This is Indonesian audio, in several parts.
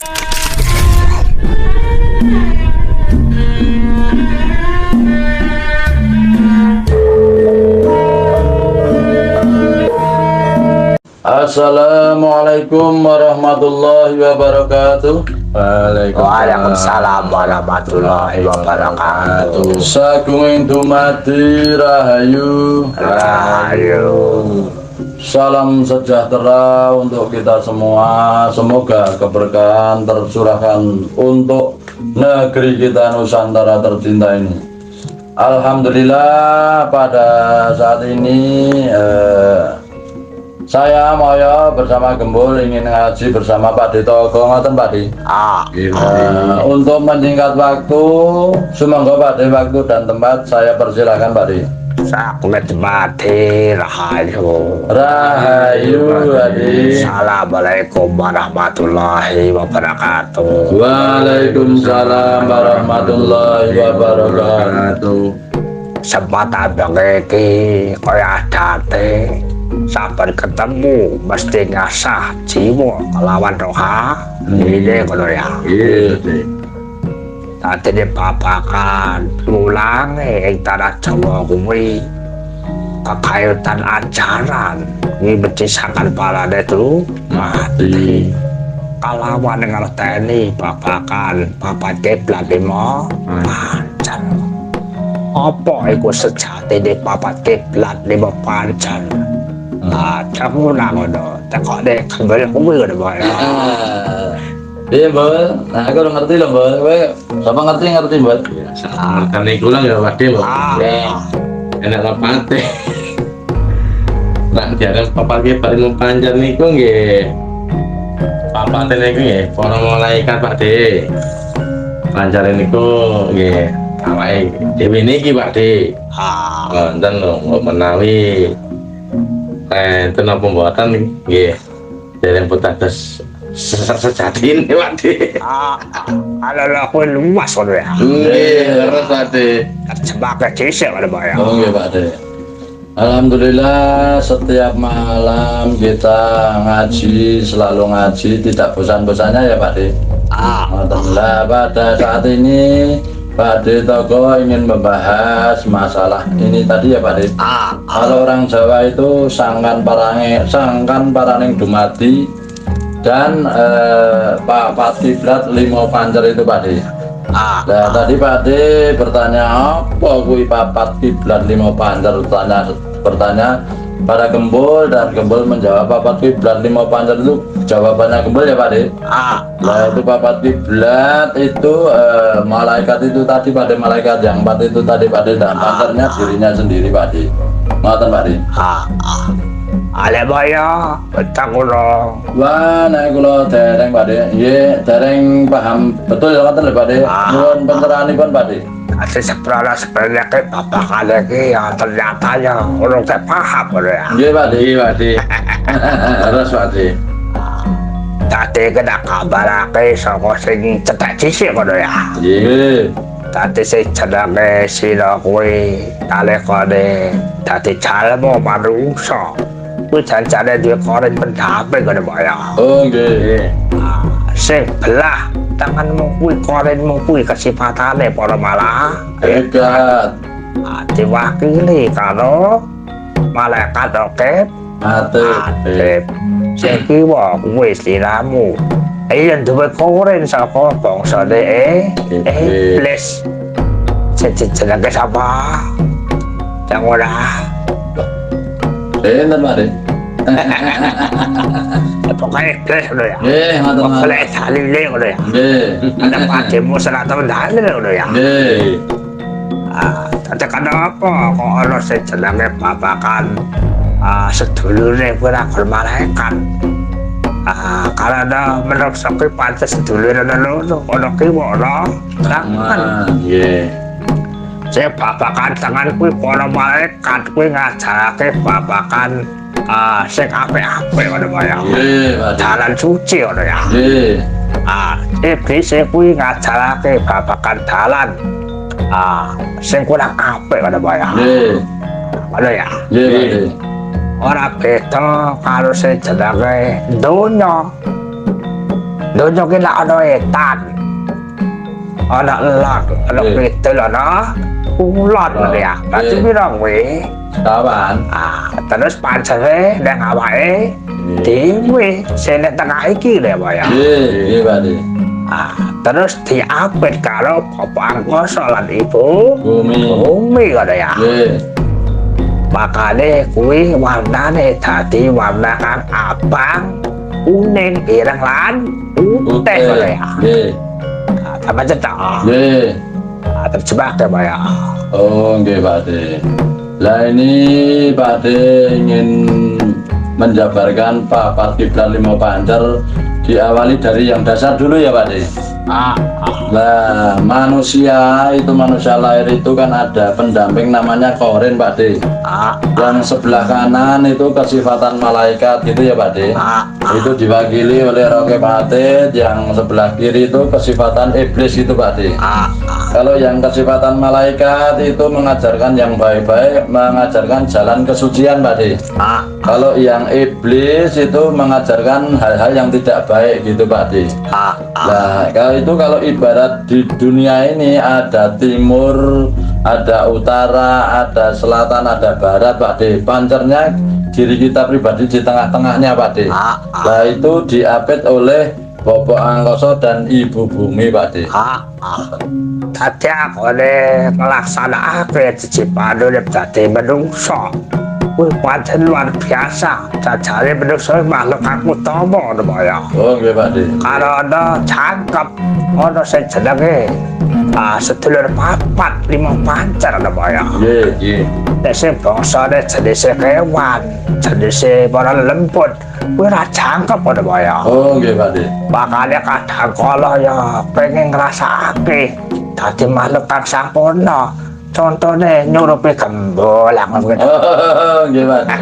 Assalamualaikum warahmatullahi wabarakatuh. Waalaikumsalam warahmatullahi wabarakatuh. Sagunging dumadi rahayu. Salam sejahtera untuk kita semua. Semoga keberkahan tercurahkan untuk negeri kita Nusantara tercinta ini. Alhamdulillah pada saat ini saya Moyo bersama Gembul ingin ngaji bersama Pak Dito. Ngoten Pak Di. Untuk menyingkat waktu, semoga Pak Di waktu dan tempat saya persilahkan Pak Di. Sakmet mati rahayu. Rahayu Adi. Assalamualaikum warahmatullahi wabarakatuh. Waalaikumsalam warahmatullahi wabarakatuh. Sempat abang iki kaya adate. Saben ketemu mesti ngasah jiwa kelawan roha. Ini ngono ya. Tadi dipapakan ulang ing tanah Jawa kuwi kekayutan ajaran kuwi becisakan parane itu mati. Kalawan ngerteni papakan papat kiblat lima pancan. Apa iku sejatine papat kiblat lima pancan? Kamu ngono, tekone kembali kuwi ngono bae. Iya Mbak, nah aku udah ngerti loh Mbak, siapa ngerti Mbak? Kan iku lang ya Pak Mbak. Enak rapate. Nah, jarang papake paling panjang niku nggih. Papate niku nggih para malaikat Pak De. Panjare niku nggih awake dhewe niki Pak De. Wonten lho menawi itu napa mboten nggih. Dereng putados sejati ini Pak De. Ala aku luas ngono ya. Nggih, terus Pak De. Terjebak dhisik ngono Pak ya. Oh nggih Pak De. Alhamdulillah setiap malam kita ngaji, selalu ngaji, tidak bosan-bosannya ya Pak De. Alhamdulillah pada saat ini Pak De Togo ingin membahas masalah ini tadi ya Pak De. Kalau orang Jawa itu sangkan paraning dumadi dan Pak kiblat lima pancer itu Pak De. Nah tadi Pak De bertanya apa kui papat kiblat lima pancer, bertanya pada Gembul dan Gembul menjawab papat kiblat lima pancer itu jawabannya Gembul ya Pak De. Nah itu papat kiblat itu malaikat itu tadi Pak De, malaikat yang empat itu tadi Pak De, dan pancernya dirinya sendiri Pak De. Ngoten Pak De. Ale baya betang kula. Wah, nek kula dereng Pak De. Nggih, dereng paham betul ya ngoten lho Pak De. Nuwun penceranipun Pak De. Asli sebenarnya ke bapak lagi yang ternyata ya orang tak paham ya. Nggih Pak De. Pak De. Terus Pak De. Tadi kena kabarake saka sing cetek dhisik ngono ya. Nggih. Tadi sing jenenge sira kuwi talekane dadi jalma manungsa. Kuwi jancane duwe koren pendape ngono Pak ya. Oh nggih. Sing belah tanganmu kuwi korenmu kuwi kesifatane para Hebat. Diwakili karo malaikat Raqib Atid. Sing kiwa kuwi sliramu. Yen duwe koren saka bangsane iblis. Jenenge sapa? Jang ora. Enten Pak De. Pokoknya iblis ngono ya. Nggih, ngoten Pak. Oleh dalile ngono ya. Nggih. Ada pademu serata dalil ngono ya. Nggih. Tadi kenapa kok ana sing jenenge babakan sedulure ora karo malaikat. Karena menurut kuwi pancen sedulure ana kiwa ana tangan. Nggih. Saya babakan tangan kuwi para malaikat kuwi ngajarake babakan sing apik-apik ngono Pak ya. Nggih, Pak De. Dalan suci ngono ya. Nggih. Iblis kuwi ngajarake babakan dalan sing kurang apik ngono Pak ya. Nggih. Ngono ya. Nggih Pak De. Ora beda karo sing jenenge donya. Donya ki lak ana etan. Ana elak, ana pitul ana ulat ya. Berarti pirang we? Kawan. Terus pancene nang awake dhewe sing nek tengah iki lho ya. Nggih, Pak De. Terus diapit karo bapak angkasa lan ibu bumi ngono ya. Nggih. Makane kuwi warnane dadi warna kang abang, kuning, ireng lan putih ngono ya. Nggih. Sama cetak. Nggih. Terjebak ya Pak ya. Oh, nggih Pak De. Lah ini Pak De ingin menjabarkan papat kiblat 5 pancer diawali dari yang dasar dulu ya Pak De. Nah, manusia lahir itu kan ada pendamping namanya korin Pak De. Yang sebelah kanan itu kesifatan malaikat gitu ya Pak De. Itu diwakili oleh Roke Patit. Yang sebelah kiri itu kesifatan iblis gitu Pak De. Kalau yang kesifatan malaikat itu mengajarkan yang baik-baik, mengajarkan jalan kesucian Pak De. Kalau yang iblis itu mengajarkan hal-hal yang tidak baik gitu Pak De. Nah, kalau ibarat di dunia ini ada timur, ada utara, ada selatan, ada barat Pak De. Pancernya diri kita pribadi di tengah-tengahnya Pak De. Nah, itu diapit oleh Bapak Angkasa dan Ibu Bumi Pak De. Dadi aku nglaksanakake cicipan urip dadi manungsa. Kuwi pancen luar biasa. Jajare manungsa makhluk kang utama ngono ya. Oh nggih Pak De. Karo ana cangkep ana sing jenenge sedulur papat 5 pancer ngono ya. Nggih, nggih. Nek sing bangsane jenise kewan, jenise para lemput, kuwi ora cangkep ngono ya. Oh nggih Pak De. Makanya kadang kala ya pengen ngrasakake dadi makhluk kang sampurna. Contohnya nyurupi gembolang gitu. Oh nggih Pak De.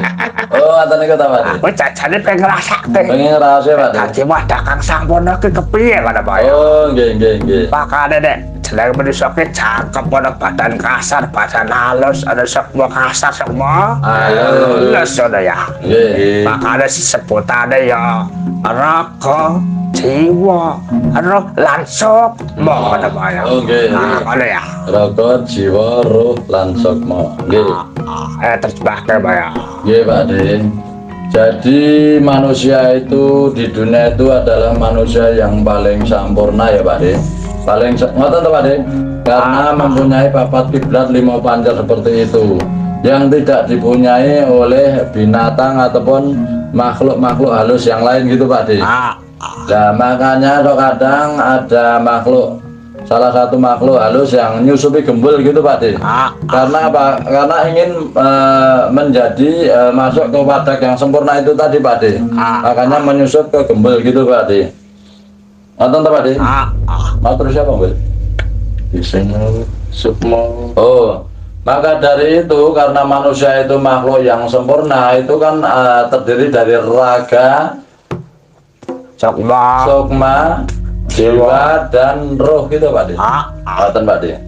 Oh ngoten niku ta Pak De. Kowe jajane pengen ngrasakake. Pengen ngrasake Pak De. Dadi wadah kang sampurna ki kepiye ngono Pak ya. Oh nggih, nggih, nggih. Makane nek jeneng manusa ki cakep ana badan kasar, badan halus, ada sekmo kasar, sekmo halus ngono ya. Nggih. Makane sebutane ya raga, jiwa, roh lan sukma ngono Pak ya. Oh nggih. Ngono ya. Raga, jiwa, ruh, lan sukma. Nggih. Terjebak Pak ya. Nggih Pak De. Jadi manusia itu di dunia itu adalah manusia yang paling sempurna ya Pak De. Paling ngoten to Pak De. Karena mempunyai papat kiblat 5 pancer seperti itu. Yang tidak dipunyai oleh binatang ataupun makhluk-makhluk halus yang lain gitu Pak De. Nah makanya kadang ada makhluk, salah satu makhluk halus yang nyusupi gembul gitu Pak De. Karena apa? Karena ingin menjadi masuk ke wadah yang sempurna itu tadi Pak De. Makanya menyusup ke gembul gitu Pak De. Nonton Pak De? Mau terus siapa Mbak? Bisanya sukmo. Oh, maka dari itu karena manusia itu makhluk yang sempurna itu kan terdiri dari raga, sukma, jiwa dan roh gitu Pak De. Nonton Pak De.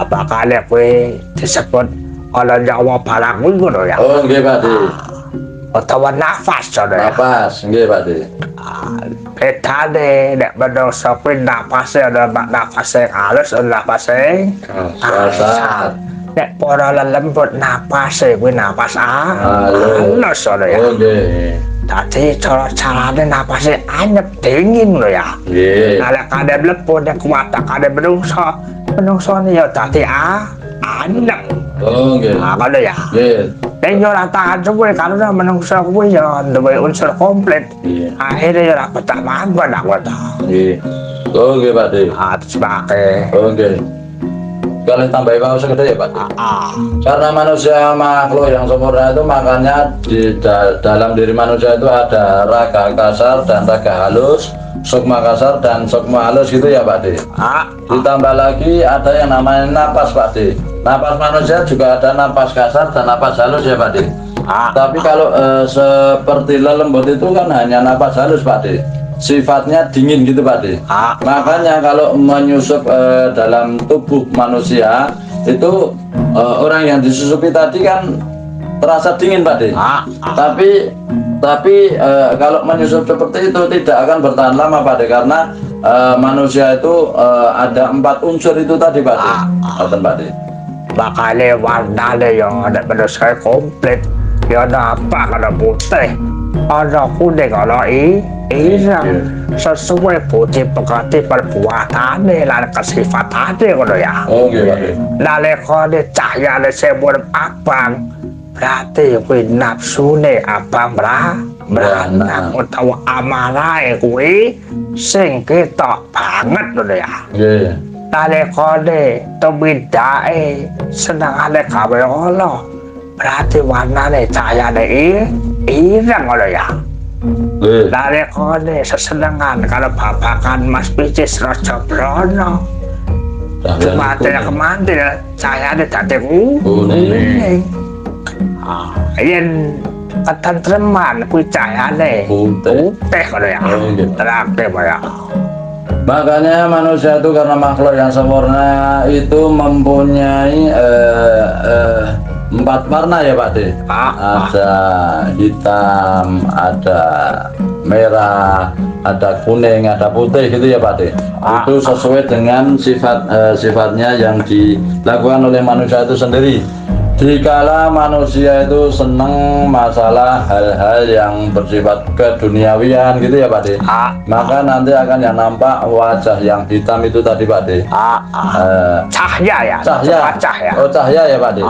Makanya kowe disebut ana nyawa barang kuwi ngono ya. Oh nggih Pak De. Utawa nafas ngono ya. Nafas nggih Pak De. Bedane nek manungsa kuwi nafase ana nafase halus, ana nafase kasar. Nek para lelembut nafase kuwi napas halus ngono ya. Oh nggih. Dadi carane napase anyep dingin lho ya. Nggih. Nek kadang mlebu nek kuat kadang menungsane ya dadi anyep. Oh nggih. Ngono ya. Nggih. Nek yo ora tahan suwe karena menungsa kuwi ya duwe unsur komplit. Akhirnya ya ora betah manggon aku ta. Nggih. Oh nggih Pak De. Sebake. Oh nggih. Kalau tambah bawah segede ya Pak. Karena manusia makhluk yang sempurna itu makanya di dalam diri manusia itu ada raga kasar dan raga halus, sukma kasar dan sukma halus gitu ya Pak De. Ditambah lagi ada yang namanya napas Pak De. Napas manusia juga ada napas kasar dan napas halus ya Pak De. Tapi kalau seperti lelembut itu kan hanya napas halus Pak De. Sifatnya dingin gitu Pak De. Makanya kalau menyusup dalam tubuh manusia itu orang yang disusupi tadi kan terasa dingin Pak De. Tapi kalau menyusup seperti itu tidak akan bertahan lama Pak De, karena manusia itu ada 4 unsur itu tadi Pak De. Pak De. Makanya warnanya yang ada manusia komplit. Ya ada apa, ada putih, ada kuning, ada irang. Sesuai putih pekati perbuatannya, lalu kesifatannya gitu ya. Oh gitu Pak De. Lalu kalau cahaya sebut abang, berarti kui nafsu ne abang beranak atau amalai kui sing ketok banget gitu ya. Nggih. Lalu kalau tebidai senang ada kabar Allah, berarti warnanya cahayanya irang gitu ya. Lalu kalau sesenangan kalau babakan Mas Picis Raja Brono, cuma ada kemana cahayanya jadi kuning. Yang ketentreman kui cahayanya putih gitu ya. Terang ya. Makanya manusia itu karena makhluk yang sempurna itu mempunyai 4 warna ya Pak De. Ada hitam, ada merah, ada kuning, ada putih gitu ya Pak De. Itu sesuai dengan sifatnya yang dilakukan oleh manusia itu sendiri. Dikala manusia itu senang masalah hal-hal yang bersifat keduniawian gitu ya Pak De, maka nanti akan yang nampak wajah yang hitam itu tadi Pak De. Cahaya ya. Cahaya. Oh cahaya ya Pak De.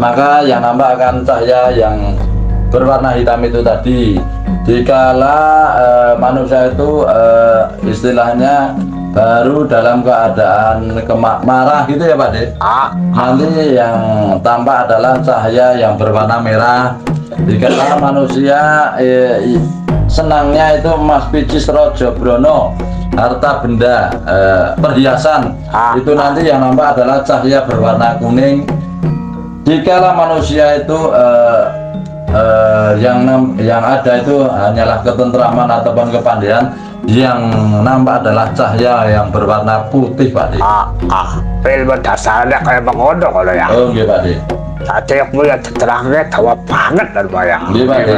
Maka yang nampak akan cahaya yang berwarna hitam itu tadi. Dikala manusia itu istilahnya baru dalam keadaan marah gitu ya Pak De, nanti yang tampak adalah cahaya yang berwarna merah. Dikala manusia senangnya itu Mas Picis Raja Brono, harta benda, perhiasan, itu nanti yang nampak adalah cahaya berwarna kuning. Dikala manusia itu yang ada itu hanyalah ketentraman ataupun kepandaian, yang nampak adalah cahaya yang berwarna putih Pak De. Film dasarnya kayak mengodok kalau ya. Oh nggih Pak De. Tadi aku ya diterangnya tawa banget kan Pak ya. Nggih Pak De.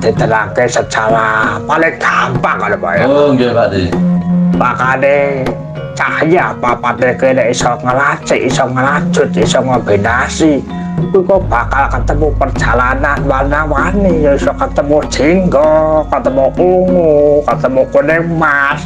Diterangnya secara paling gampang kan Pak ya. Oh nggih Pak De. Makanya cahaya papatnya kena iso ngelacik, iso ngelanjut, iso ngebinasi. Kok bakal ketemu perjalanan warna-warni, iso ketemu jinggo, ketemu ungu, ketemu kuning emas.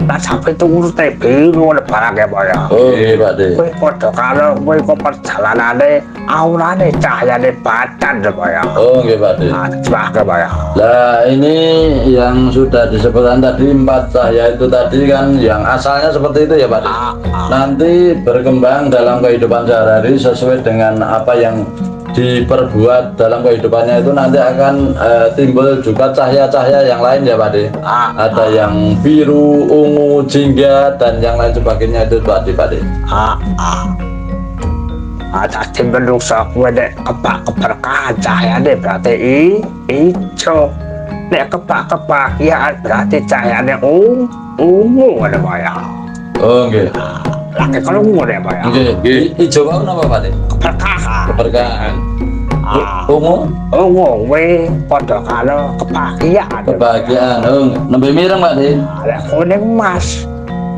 Nah sampai itu urutnya biru barang ya Pak ya. Oh iya Pak De. Kowe podo kalau kowe kok perjalanane aurane cahayane badan ya Pak ya. Oh nggih Pak De. Nah, Pak ya. Lah ini yang sudah disebutkan tadi 4 cahaya itu tadi kan yang asalnya seperti itu ya Pak De. Nanti berkembang dalam kehidupan sehari-hari sesuai dengan apa yang diperbuat dalam kehidupannya itu nanti akan timbul juga cahaya-cahaya yang lain ya Pak De. Ada yang biru, ungu, jingga dan yang lain sebagainya itu Pak De. Ada timbul sok wede keberkahan cahaya deh berarti ijo. Nek kebahagiaan berarti cahayanya ungu ada Pak ya. Oh nggih. Laki kalau ungu deh Pak ya. Nggih. Ijo mau napa Pak De? Keberkahan. Ungu we podo kalau kebahagiaan. Oh nembe mireng Pak De. Lek kuning emas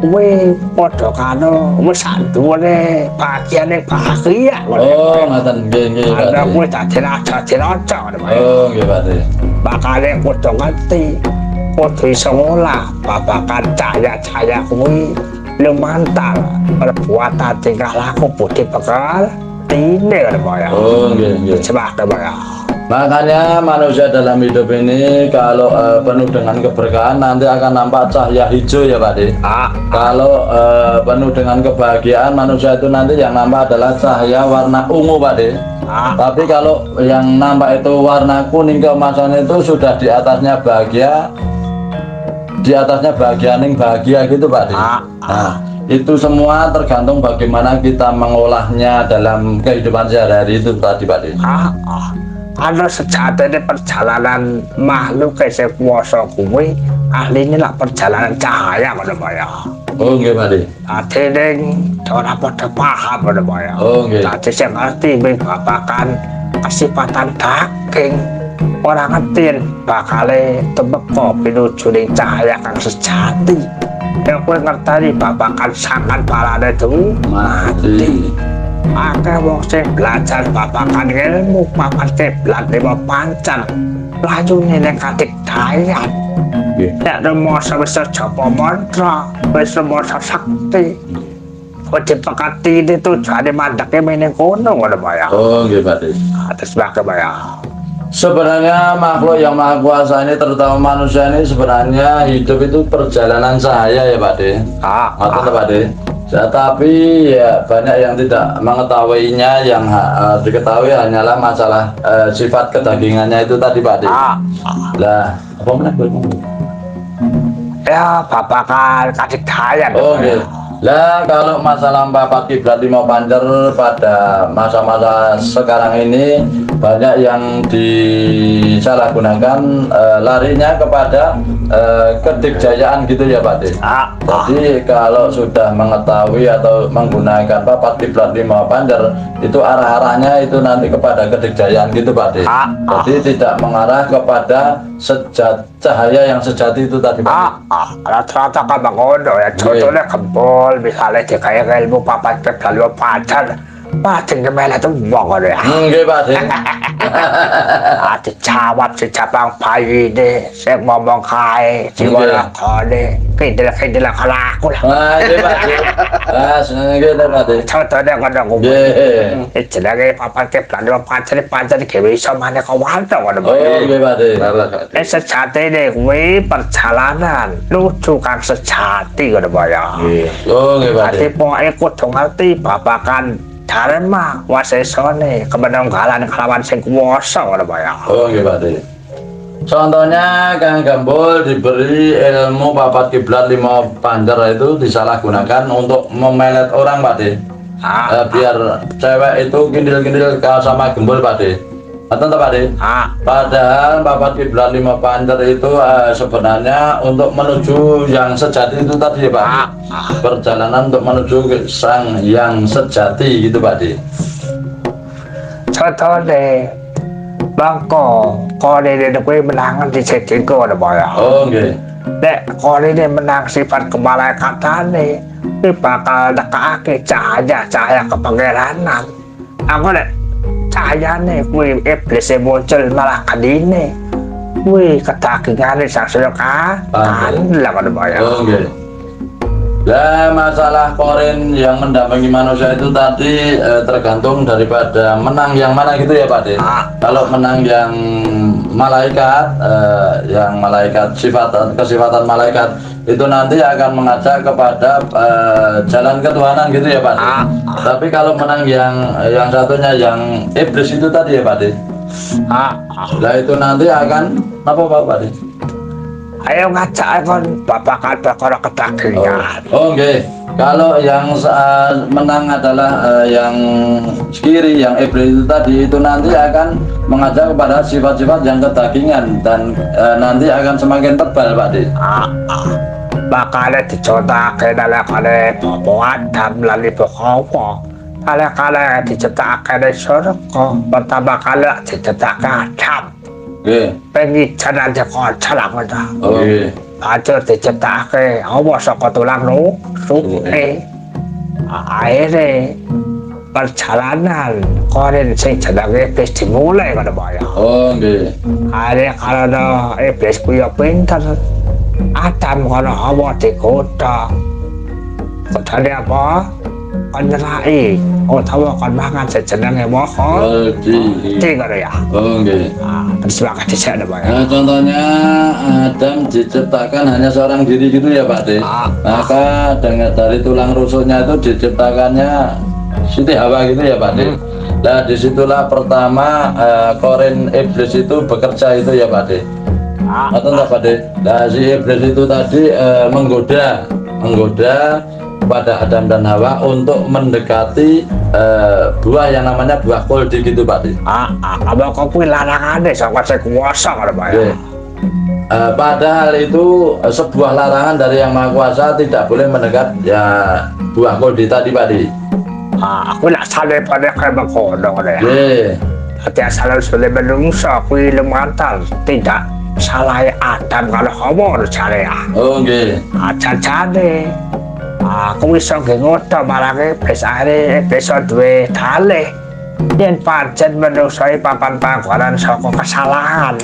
we podo kalau wis sanduane bahagia. Oh ngaten nggih Pak De. Ada we dadi raja Oh nggih Pak De. makane kudu ngerti kudu iso ngolah babakan cahaya kuwi lumantar perbuatan tingkah laku budi pekerti tine Pak ya. Oh nggih. Coba ya. Makanya manusia dalam hidup ini kalau penuh dengan keberkahan nanti akan nampak cahaya hijau ya Pak De. Kalau penuh dengan kebahagiaan manusia itu nanti yang nampak adalah cahaya warna ungu Pak De. Tapi kalau yang nampak itu warna kuning keemasan itu sudah di atasnya bahagia, ning bahagia gitu Pak De. Nah, itu semua tergantung bagaimana kita mengolahnya dalam kehidupan sehari-hari itu tadi Pak De. Karena sejatinya perjalanan makhluk kayak kuasa kuwi ahlinya lah perjalanan cahaya kan Pak ya. Oh nggih Pak De. Dadi ning ora padha paham ngono Pak ya. Oh nggih. Dadi sing ngerti mung babakan kesifatan daging. Ora ngerti bakale tembeko pinuju ning cahaya kang sejati. Nek kowe ngerteni babakan sangan balane itu mati. Akeh wong sing belajar babakan ilmu papat kiblat lima pancan. Lajune ning kadigdayan. Nggih. Nek rumoso wis japa mantra, wis rumoso sakti. Kode pekati ini tujuane mandake meneng kono ngono Pak ya. Oh nggih Pak De. Atas baka Pak ya. Sebenarnya makhluk yang maha kuasa ini, terutama manusia ini, sebenarnya hidup itu perjalanan cahaya ya Pak De. Atau Pak De. Ya, tapi ya banyak yang tidak mengetahuinya, yang diketahui hanyalah masalah sifat kedagingannya itu tadi Pak De. Lah, apa meneh? Ya babakan kadigdayan. Oh nggih. Lah kalau masalah papat kiblat lima pancer pada masa-masa sekarang ini banyak yang disalahgunakan, larinya kepada kedikjayaan gitu ya Pak De. Jadi kalau sudah mengetahui atau menggunakan papat kiblat lima pancer itu arah-arahnya itu nanti kepada kedikjayaan gitu Pak De. Jadi tidak mengarah kepada cahaya yang sejati itu tadi Pak De. Rata-rata kan mengono ya, contohnya gempol misalnya dikaya ilmu papat kiblat lima pancer. Pating kemana tuh wong ya. Nggih Pak De. Dijawab si cabang bayi deh, saya ngomong kae, jiwa kode, kidel kalau aku lah. Nggih Pak De. Nggih Pak De. Contohnya kadang ngomong, jenenge papat kiblat lima pancer gawe iso maneh kawanto ngono. Oh nggih Pak De. Sejati deh, perjalanan lucu kang sejati ngono Pak ya. Oh nggih Pak De. Ati pokoke kudu ngerti babakan dharma wasesone kemenunggalan kelawan sing kuwasa ngono Pak ya. Oh nggih Pak De. Contohnya Kang Gambol diberi ilmu papat kiblat lima pancer itu disalahgunakan untuk memelet orang Pak De. Biar cewek itu kindil-kindil sama Gembul Pak De. Atau Pak De? Padahal papat kiblat lima pancer itu sebenarnya untuk menuju yang sejati itu tadi ya Pak. Perjalanan untuk menuju ke sang yang sejati gitu Pak De. Contohnya bangko kode ini kowe menangan di setiko ada Pak ya. Oh nggih. Nek kode ini menang sifat kemalaikatane iki bakal nekake cahaya kepangeranan. Aku nek cahayane kuwi iblis muncul malah kadine. Kuwi kedagingane saksaya kan lah ngono Pak ya. Oh nggih. Lah masalah korin yang mendampingi manusia itu tadi tergantung daripada menang yang mana gitu ya Pak De. Kalau menang yang malaikat, kesifatan malaikat itu nanti akan mengajak kepada jalan ketuhanan gitu ya Pak De. Tapi kalau menang yang satunya yang iblis itu tadi ya Pak De. Lah itu nanti akan apa Pak De? Ayo ngajak kon babakan perkara kedagingan. Oh nggih. Kalau yang menang adalah yang kiri, yang iblis itu tadi, itu nanti akan mengajak kepada sifat-sifat yang kedagingan dan nanti akan semakin tebal Pak De. Bakal dicontohake dalekane Bapak Adam lan Ibu Hawa. Kala-kala diciptakake surga, pertama kali diciptakake Adam. Nggih. Pengijan aja kocak ngono. Oh nggih. Banjur diciptakake apa saka tulang nusuke. Akhire perjalanan koren sing jenenge iblis dimulai ngono Pak ya. Oh nggih. Akhire karena iblis kuwi pinter. Adam kono Hawa digoda. Kodane apa? Penyerai, utawa kon mangan sejenenge mohon. Ngono ya. Oh nggih. Terus bakal dhisik Pak ya. Nah, contohnya Adam diciptakan hanya seorang diri gitu ya Pak De. Maka dari tulang rusuknya itu diciptakannya Siti Hawa gitu ya Pak De. Nah disitulah pertama korin iblis itu bekerja itu ya Pak De. Atau enggak Pak De? Nah si iblis itu tadi menggoda kepada Adam dan Hawa untuk mendekati buah yang namanya buah khuldi gitu Pak De. Abang kok kuwi larangane saka sing kuwasa ngono Pak ya. padahal itu sebuah larangan dari Yang Maha Kuasa, tidak boleh mendekat ya buah koldi tadi Pak Di. Aku nak salah pada kayak bangkono deh. Nggih. Hati asal sudah menungso kui lemantal tidak salah Adam kalau kamu cari ya. Oh nggih. Cacane. Aku bisa ngoto barangnya besok duwe tali. Yen pancen menungso papan panggonan saka kesalahan.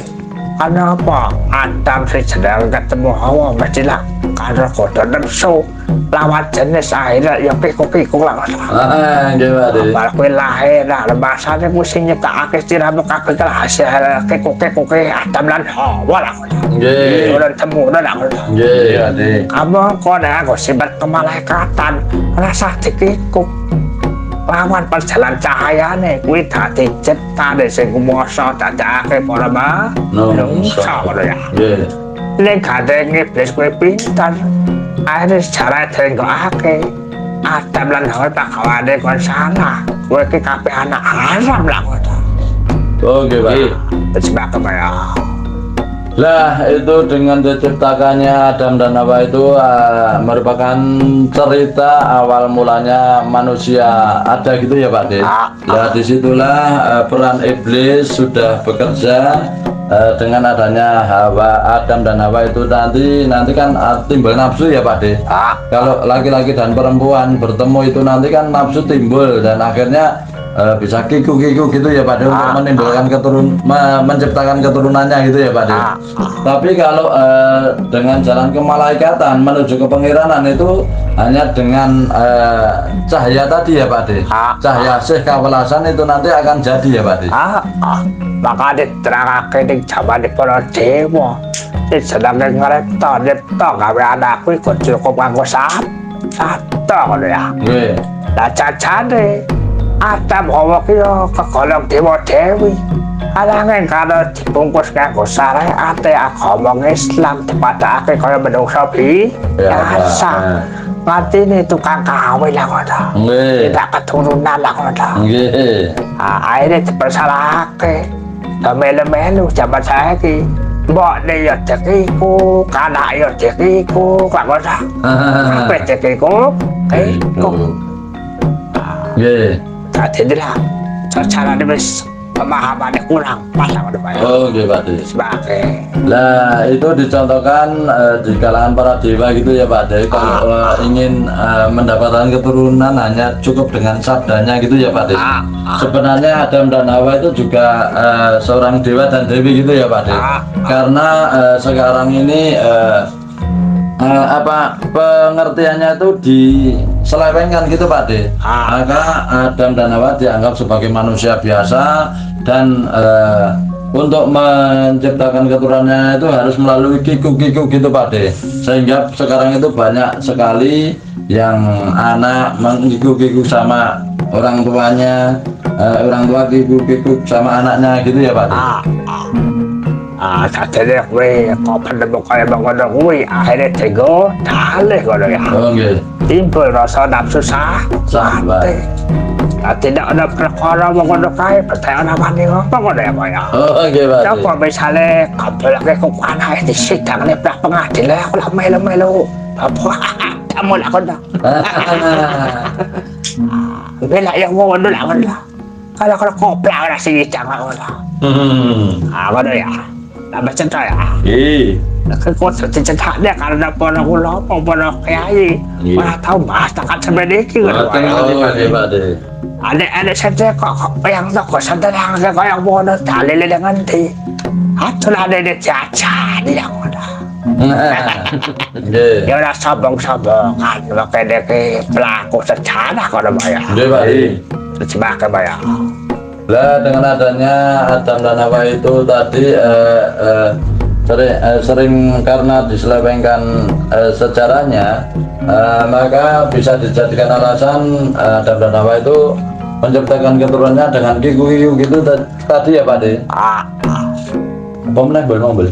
Karena apa? Adam sedang ketemu Hawa mestilah karena kodoh nafsu lawan jenis akhirnya ya pikuk-pikuk lah. Nggih Pak Di. Malah kowe lahir lah bahasane ku sing nyiptakake siramu kabeh kelah hasil kekuk-kekuk Adam lan Hawa lah. Nggih. Ora temu lah. Nggih Pak Di. Kamu kok aku sibat kemalaikatan rasa dikikuk lawan perjalanan cahayane kuwi dadi ciptane sing kuwasa dadake para manungsa ngono ya. Nggih. Nek kadang iblis kuwi pinter akhirnya secara tenggokake Adam lan Hawa pakawane kon salah kowe iki kabeh anak haram lah ngono. Oh nggih Pak. Sebab apa ya? Lah itu dengan diciptakannya Adam dan Hawa itu merupakan cerita awal mulanya manusia ada gitu ya Pak De. Nah disitulah peran iblis sudah bekerja dengan adanya Adam dan Hawa itu nanti kan timbul nafsu ya Pak De. Kalau laki-laki dan perempuan bertemu itu nanti kan nafsu timbul dan akhirnya bisa kiku-kiku gitu ya Pak De, untuk menimbulkan menciptakan keturunannya gitu ya Pak De. Tapi kalau dengan jalan kemalaikatan menuju ke pengiranan itu hanya dengan cahaya tadi ya Pak De. Cahaya sih kawelasan itu nanti akan jadi ya Pak De. Maka diterangake ning jaman para dewa sedang ngerepto nyipta gawe anakku iku cukup nganggo satu ngono ya. Nggih. Lah cacane Adam Hawa ki yo kegolong dewa dewi. Alange kalau dibungkus nganggo syariate agama Islam dipadakake kaya menungsa biasa. Matine tukang kawin lah ngono. Nggih. Tidak keturunan lah ngono. Nggih. Akhirnya dipersalahake. Melu-melu jaman saiki. Mbokne yo cekiku, kanak yo cekiku, kok ngono. Apa cekiku? Nggih. Dadi lah carane wis pemahamannya kurang pas ngono Pak. Oh nggih Pak De. Sebagai Lah itu dicontohkan di kalangan para dewa gitu ya Pak De. Kalau ingin mendapatkan keturunan hanya cukup dengan sabdanya gitu ya Pak De. Sebenarnya Adam dan Hawa itu juga seorang dewa dan dewi gitu ya Pak De. Karena sekarang ini pengertiannya itu diselewengkan gitu Pak De. Maka Adam dan Hawa dianggap sebagai manusia biasa dan untuk menciptakan keturunannya itu harus melalui kiku-kiku gitu Pak De. Sehingga sekarang itu banyak sekali yang anak mengkiku-kiku sama orang tuanya, orang tua kiku-kiku sama anaknya gitu ya Pak De. Sadene kowe kok penemu kaya ngono kuwi akhire tego dalih ngono ya. Oh nggih. Timbul rasa nafsu Sampai. Tidak ada perkara ngono kae percaya namane apa ngono ya Pak ya. Oh nggih Pak De. Coba misale kabelake kok anake disidang nek pengadilan aku lah melu-melu. Apa kamu lah kono. Bela yang ngono lah ngono. Kalau kopla ora sing jangan ngono. Ngono ya. Tambah cerita ya. Kekuat cerita karena para ulama, para kiai, malah tahu bahas takat sebeniki. Oh nggih Pak De. Ada saja kok yang tak sadar yang kayak bodoh dalil dengan di. Atau ada caca di yang mana. Ya udah sobong-sobongan, makanya pelaku secara kalau bayar. Nggih Pak De. Sebagai bayar. Lah dengan adanya Adam dan Hawa itu tadi sering karena diselewengkan sejarahnya, maka bisa dijadikan alasan Adam dan Hawa itu menciptakan keturunannya dengan kiku-kiku gitu tadi ya Pak De. Apa meneh mobil?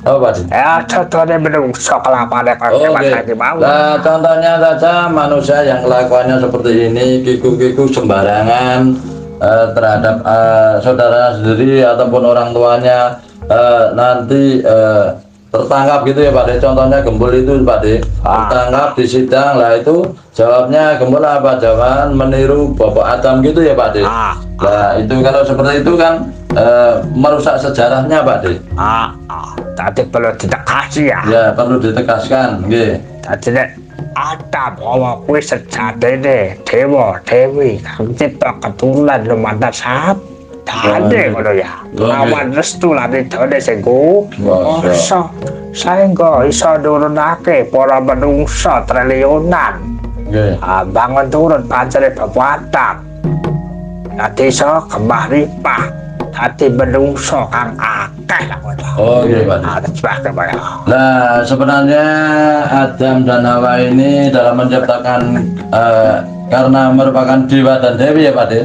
Apa Pak De? Ya contohnya belum sekolah pada Oke. Nah contohnya saja manusia yang kelakuannya seperti ini, kiku-kiku sembarangan terhadap saudara sendiri ataupun orang tuanya, nanti tertangkap gitu ya Pak De, contohnya Gembul itu Pak De tertangkap di sidang lah, itu jawabnya Gembul apa, jawaban meniru Bapak Adam gitu ya Pak De. Nah itu kalau seperti itu kan merusak sejarahnya Pak De. Tadi perlu ditekasi ya. Ya perlu ditegaskan nggih. Tadi nek Adam bahwa kuwi sejatine dewa dewi kang cipta keturunan lumantar sap. Tadi ngono ya. Lawan restu lan idone sing kuwasa saengga iso nurunake para manungsa triliunan. Nggih. Bangun turun pancene Bapak Adam. Dadi iso kembah ripah. Dadi menungso kang akeh lah ngono. Oh iya Pak De. Sebagai Pak. Nah sebenarnya Adam dan Hawa ini dalam menciptakan karena merupakan dewa dan dewi ya Pak De.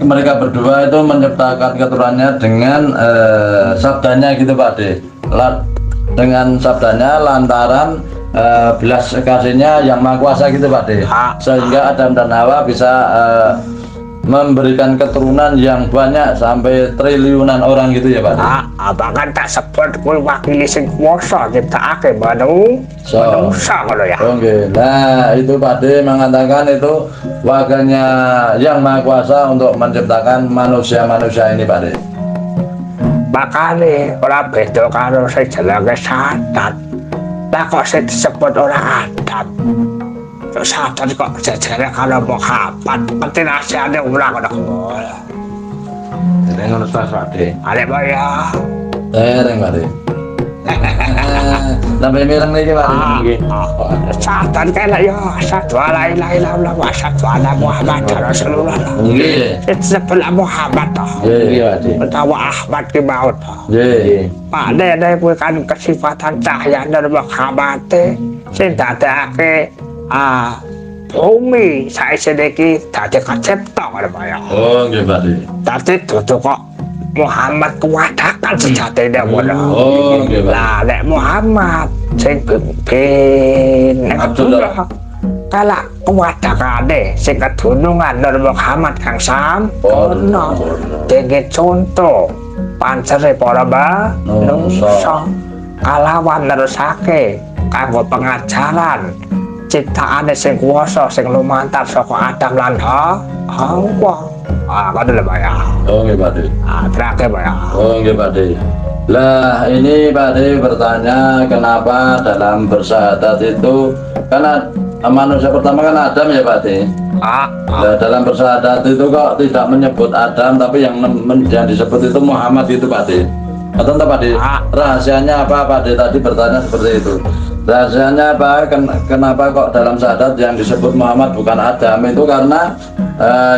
Mereka berdua itu menciptakan keturunannya dengan sabdanya gitu Pak De. Dengan sabdanya lantaran belas kasihnya yang maha kuasa gitu Pak De, sehingga Adam dan Hawa bisa memberikan keturunan yang banyak sampai triliunan orang gitu ya Pak De. Bahkan tak sebut kuwi wakili sing kuwasa nyiptakake manungsa ngono ya. Oke. Nah itu Pak De mengatakan itu wakilnya yang maha kuasa untuk menciptakan manusia-manusia ini Pak De. Makanya ora beda karo sing jenenge Satan. Lah kok sing disebut ora Adam. Satan kok jajare kalau Muhammad penting asane ora ngono. Jadi ngono Pak De. Ale ya. Tereng Pak De. Sampai mireng nih Pak De. Satan kena ya satu la ilaha illallah wa satu ala Muhammad Rasulullah. Nggih. Sebelah Muhammad toh. Nggih Pak De. Utawa Ahmad ki maut. Nggih. Pak De kuwi kan kesifatan cahya dari Muhammad sing dadekake bumi saisine iki dadi kacipta ngono Pak ya. Oh nggih Pak De. Dadi dudu kok Muhammad kewadakan sejatine ngono. Oh nggih Pak. Lah nek Muhammad sing pimpin nek Abdullah kala kewadakane sing kedunungan Nur Muhammad kang sampurna dene contoh pancere para manungsa kalawan nerusake kanggo pengajaran ciptaane sing kuwasa sing lumantar saka Adam lan Hawa. Ngono lho Pak ya. Oh nggih Pak De. Terakhir Pak ya. Oh nggih Pak De. Lah ini Pak De bertanya kenapa dalam bersahadat itu, karena manusia pertama kan Adam ya Pak De. Nah, dalam bersahadat itu kok tidak menyebut Adam tapi yang disebut itu Muhammad itu Pak De. Atau Pak De, rahasianya apa Pak De tadi bertanya seperti itu. Rahasianya apa? Kenapa kok dalam syahadat yang disebut Muhammad bukan Adam? Itu karena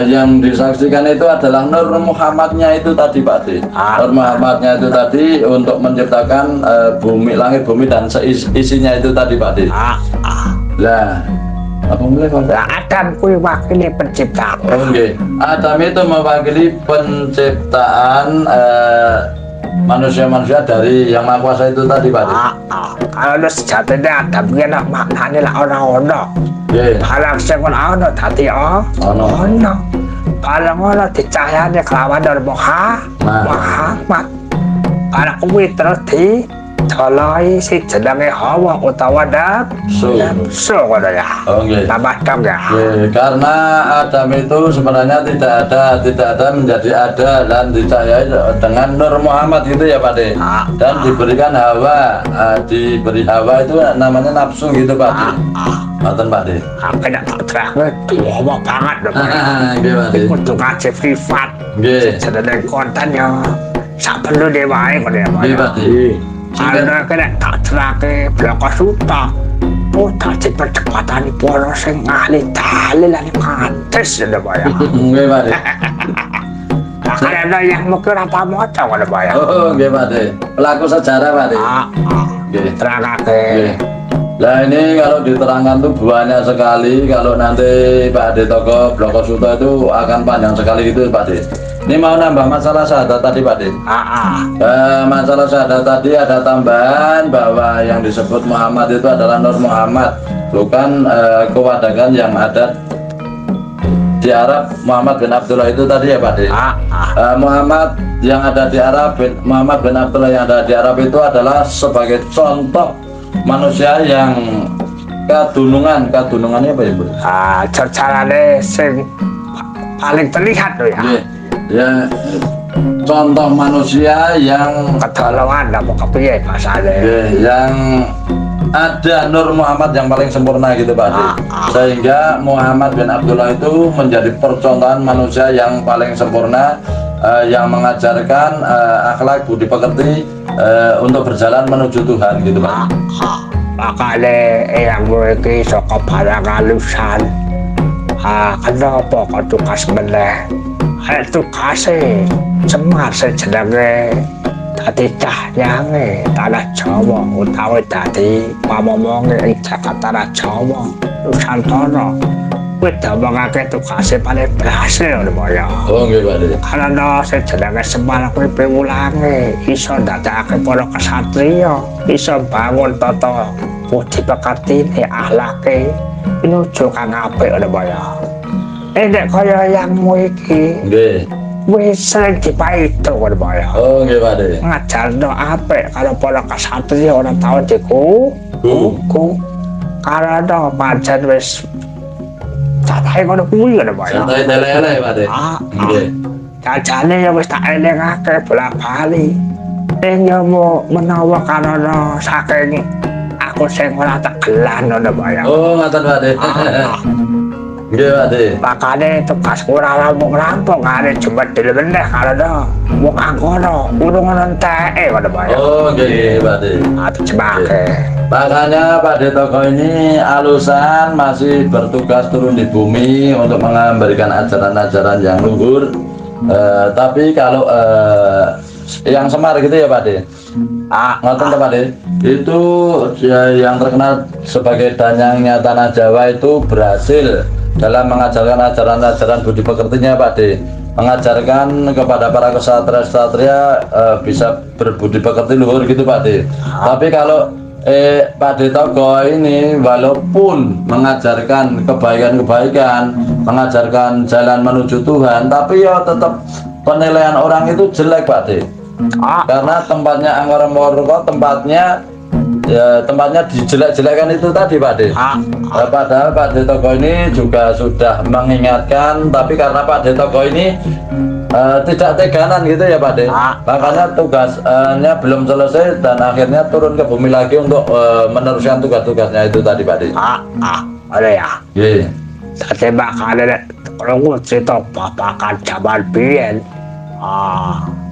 yang disaksikan itu adalah Nur Muhammadnya itu tadi Pak De. Nur Muhammadnya itu tadi untuk menciptakan bumi, langit bumi dan isinya itu tadi Pak De. Lah apa mulai Pak? Adam kuwi wakili penciptaan. Oke. Adam itu mewakili penciptaan manusia-manusia dari yang maha kuasa itu tadi Pak De. Kalau sejatinya Adam ki nak maknane lah ono. Nggih. Halang sing ono dadi ono. Kalau ngono dicahyane kelawan Nur Muhammad. Kalau kuwi terus ditoloi si jenenge Hawa utawa nafsu ngono ya. Oh nggih. Tambah dong ya. Nggih, karena Adam itu sebenarnya tidak ada menjadi ada dan dicahayai dengan Nur Muhammad gitu ya Pak De. Dan diberikan Hawa, diberi Hawa itu namanya nafsu gitu Pak De. Ngoten Pak De. Kena terakhir tua banget lho Pak. Nggih Pak De. Kudu ngaji privat. Nggih. Jenenge kontennya sak perlu dewae ngono ya Pak. Nggih Pak De. Ada kena tak terakhir belakang suta. Tak percepatan para sing ahli dalil lan kantes lho Pak ya. Nggih Pak De. Ada yang mungkin apa maca ngono Pak ya. Oh nggih Pak De. Pelaku sejarah Pak De. Nggih. Terangake. Nggih. Nah ini kalau diterangkan tuh banyak sekali. Kalau nanti Pak De Toko Bloko Suto itu akan panjang sekali gitu Pak De. Ini mau nambah masalah syahadat tadi Pak De. Masalah syahadat tadi ada tambahan bahwa yang disebut Muhammad itu adalah Nur Muhammad, bukan kewadakan yang ada di di Arab Muhammad bin Abdullah itu tadi ya Pak De. Muhammad yang ada di Arab, Muhammad bin Abdullah yang ada di Arab itu adalah sebagai contoh manusia yang kadunungannya apa ya Bu? Carane sing paling terlihat loh ya. Ya, contoh manusia yang Ketolongan lah mau kepiye bahasane. yang ada Nur Muhammad yang paling sempurna gitu Pak De. Sehingga Muhammad bin Abdullah itu menjadi percontohan manusia yang paling sempurna, yang mengajarkan akhlak budi pekerti untuk berjalan menuju Tuhan gitu Pak. Makanya yang memiliki saka barang alusan kenapa kok tugas meneh tukase semar sejenenge dadi cahyange tanah Jawa utawi dadi pamomonge ing Jakarta Jawa Nusantara kuwi damangake tukase paling berhasil lho ya. Oh nggih Pak De. Karena sejenenge Semar kuwi piwulange iso ndadekake para kasatriya iso bangun tata budi pekertine akhlake pinuju kang apik lho ya. Nek kaya yang iki Nggih. wis sering dipaido lho ya. Oh nggih Pak De. Ngajarno apik karo para kasatriya ora tau diku karena pancen wis catahe ngono kuwi lho ya. Santai tele-ele Pak De. Nggih. Jajane ya wis tak elingake bola-bali. Ning ya menawa karena saking aku sing ora tegelan ngono ya. Oh ngoten Pak De. Nggih Pak De. Makane tugas ora rampung-rampung arep jembet dhewe meneh karena wong angkono urung enteke ngono ya. Oh nggih Pak De. Ati jembake. Makanya Pak De Toko ini alusan masih bertugas turun di bumi untuk memberikan ajaran-ajaran yang luhur. Tapi kalau yang Semar gitu ya Pak De. Ngoten Pak De. Itu yang terkenal sebagai danyangnya tanah Jawa itu berhasil dalam mengajarkan ajaran-ajaran budi pekertinya Pak De. Mengajarkan kepada para kesatria-kesatria bisa berbudi pekerti luhur gitu Pak De. Tapi kalau Pak De Toko ini walaupun mengajarkan kebaikan-kebaikan, mengajarkan jalan menuju Tuhan, tapi ya tetap penilaian orang itu jelek Pak De. Karena tempatnya Anggara Moroko, tempatnya dijelek-jelekkan itu tadi Pak De. Padahal Pak De Toko ini juga sudah mengingatkan, tapi karena Pak De Toko ini tidak teganan gitu ya Pak De. Makanya tugasnya belum selesai dan akhirnya turun ke bumi lagi untuk meneruskan tugas-tugasnya itu tadi Pak De. Ada ya. Iya. Tadi makanya kalau cerita bapakan zaman biyen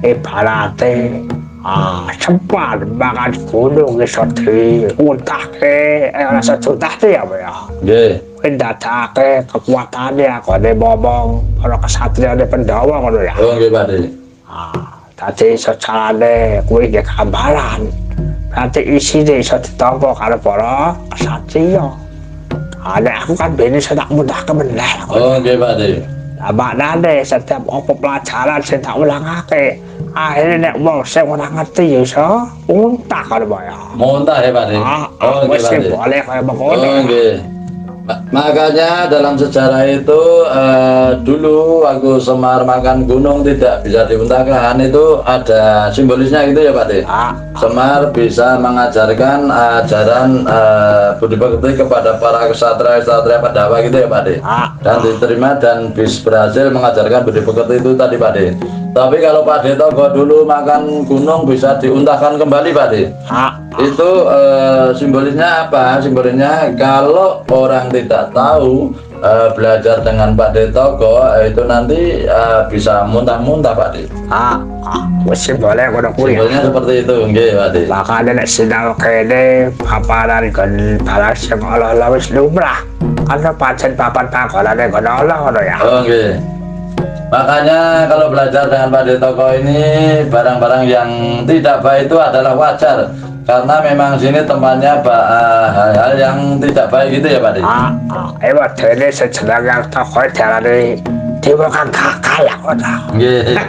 ibaratnya sempat makan gunung iso diuntahke rasa cuntahke ya Pak ya. Nggih. Ndadake kekuatannya kene ngomong para kesatria Pendawa ngono ya. Oh nggih Pak De. Dadi secarane kuwi nggih gambaran. Berarti isine iso ditampa karo para kesatria. Nek aku kan bene tak mudahke meneh. Oh nggih Pak De. Lah maknane setiap apa pelajaran sing tak ulangake, akhirnya nek wong sing ora ngerti ya iso muntah karo Pak ya. Muntah ya Pak De. Oh nggih Pak De. Boleh kaya mengkono. Oh nggih. Makanya dalam sejarah itu dulu waktu Semar makan gunung tidak bisa dimuntahkan itu ada simbolisnya gitu ya Pak De. Semar bisa mengajarkan ajaran budi pekerti kepada para kesatria Pandawa gitu ya Pak De. Dan diterima dan berhasil mengajarkan budi pekerti itu tadi Pak De. Tapi kalau Pak De Toko dulu makan gunung bisa diuntahkan kembali Pak De. Itu simbolisnya apa? Simbolisnya kalau orang tidak tahu belajar dengan Pak De Toko itu nanti bisa muntah-muntah Pak De. Mesti boleh ngono kuwi. Simbolnya seperti itu nggih Pak De. Makanya nek sinau kene paparan kon balas sing ala-ala wis lumrah. Karena pancen papan panggonane ngono ngono ya. Oh nggih. Makanya kalau belajar dengan Pak De Toko ini barang-barang yang tidak baik itu adalah wajar karena memang sini tempatnya hal-hal yang tidak baik gitu ya Pak De. Ewa dene sejenenge toko diarani dewa kang kakal ngono. Nggih.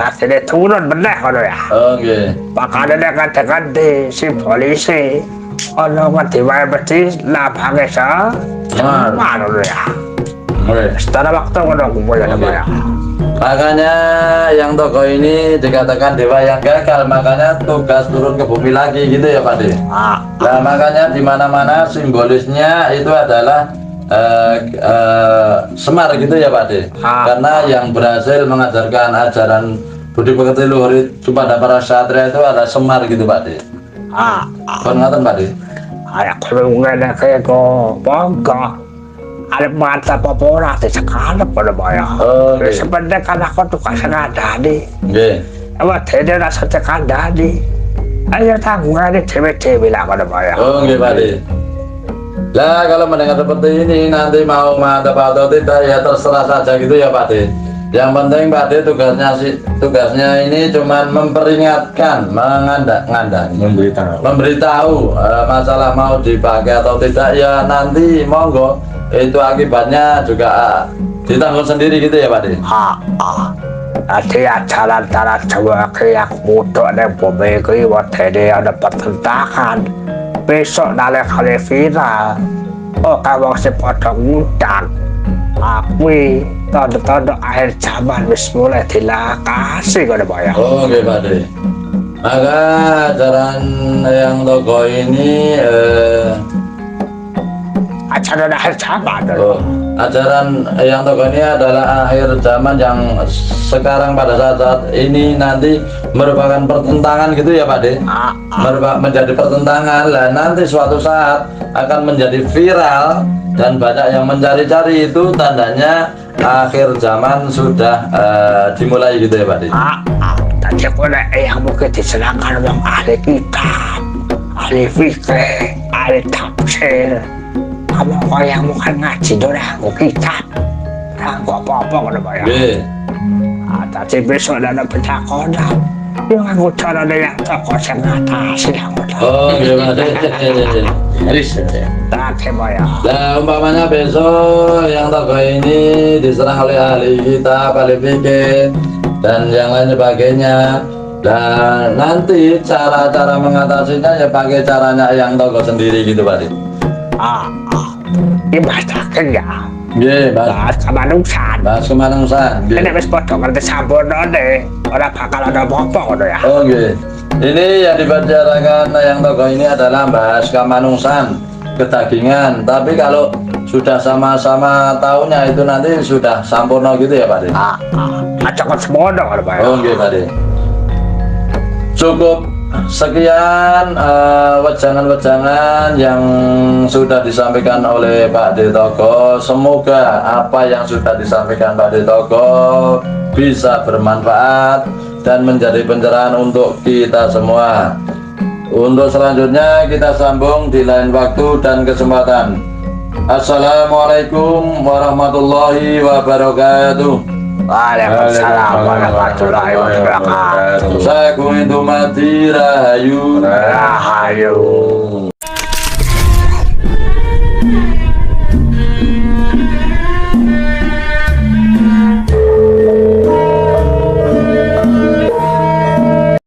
Lah dene turun meneh ngono ya. Oh nggih. Makane nek kadang-kadang simbolise ana dewa mesti labange sa. Ngono ya. Weh. Setelah waktu udah kumpul ada Oke. banyak. Makanya yang tokoh ini dikatakan dewa yang gagal, makanya tugas turun ke bumi lagi gitu ya Pak De. Ah, Nah makanya di mana-mana simbolisnya itu adalah Semar gitu ya Pak De. Karena yang berhasil mengajarkan ajaran budi pekerti luhur itu pada para satria itu adalah Semar gitu Pak De. Kon ngaten Pak De. ada kerungan kayak go bangga. Ada mata popora di sekarang pada banyak. Oke. Sebenarnya kan aku tuh kasih ngadani. Nggih. Apa tidak rasa tekan dadi. Ayo tanggungan di cewek-cewek lah pada banyak. Oh nggih Pak De. Lah kalau mendengar seperti ini nanti mau mantap atau tidak ya terserah saja gitu ya Pak De. Yang penting Pak De tugasnya ini cuman memperingatkan, memberitahu masalah mau dipakai atau tidak ya nanti monggo itu akibatnya juga ditanggung sendiri gitu ya Pak De. Nanti acara-acara coba kayak mutu dan bumi buat ini ada pertentangan. Besok dari kali viral. Oh kamu si potong ngundang. Akui tanda-tanda akhir zaman wis mulai dilakasi kau bayang. Oh nggih Pak De. Maka ajaran yang tokoh ini Acara akhir zaman. ajaran yang tokoh ini adalah akhir zaman yang sekarang pada saat ini nanti merupakan pertentangan gitu ya Pak De. Menjadi pertentangan lah nanti suatu saat akan menjadi viral dan banyak yang mencari-cari itu tandanya akhir zaman sudah dimulai gitu ya Pak De. Tadi aku yang mungkin diserahkan orang ahli kitab, ahli fikih, ahli tafsir. Kamu kok yang bukan ngaji dong aku kitab. Aku apa-apa kau bayang. Nggih. Tadi besok ada pencakotan. Yang aku cara yang toko yang ngatasi aku. Oh nggih Pak De. Tadi bayang. Nah umpamanya besok yang tokoh ini diserang oleh ahli kitab, ahli fikih dan yang lain sebagainya. Dan nanti cara-cara mengatasinya ya pakai caranya yang tokoh sendiri gitu Pak De. Dibacakan ya. Nggih, Bahas kemanungsan. Bahas kemanungsan. Ini wis padha ngerti sampun deh. Ora bakal ada apa-apa ngono ya. Oh nggih. Ini yang dibicarakan yang tokoh ini adalah bahas kemanungsan, kedagingan. Tapi kalau sudah sama-sama tahunnya itu nanti sudah sampurna gitu ya Pak De. Acak semono ngono Pak. Oh nggih Pak De. Cukup sekian wejangan-wejangan yang sudah disampaikan oleh Pak De Togo. Semoga apa yang sudah disampaikan Pak De Togo bisa bermanfaat dan menjadi pencerahan untuk kita semua. Untuk selanjutnya kita sambung di lain waktu dan kesempatan. Assalamualaikum warahmatullahi wabarakatuh. Waalaikumsalam warahmatullahi wabarakatuh. Saku itu mati rahayu. Rahayu.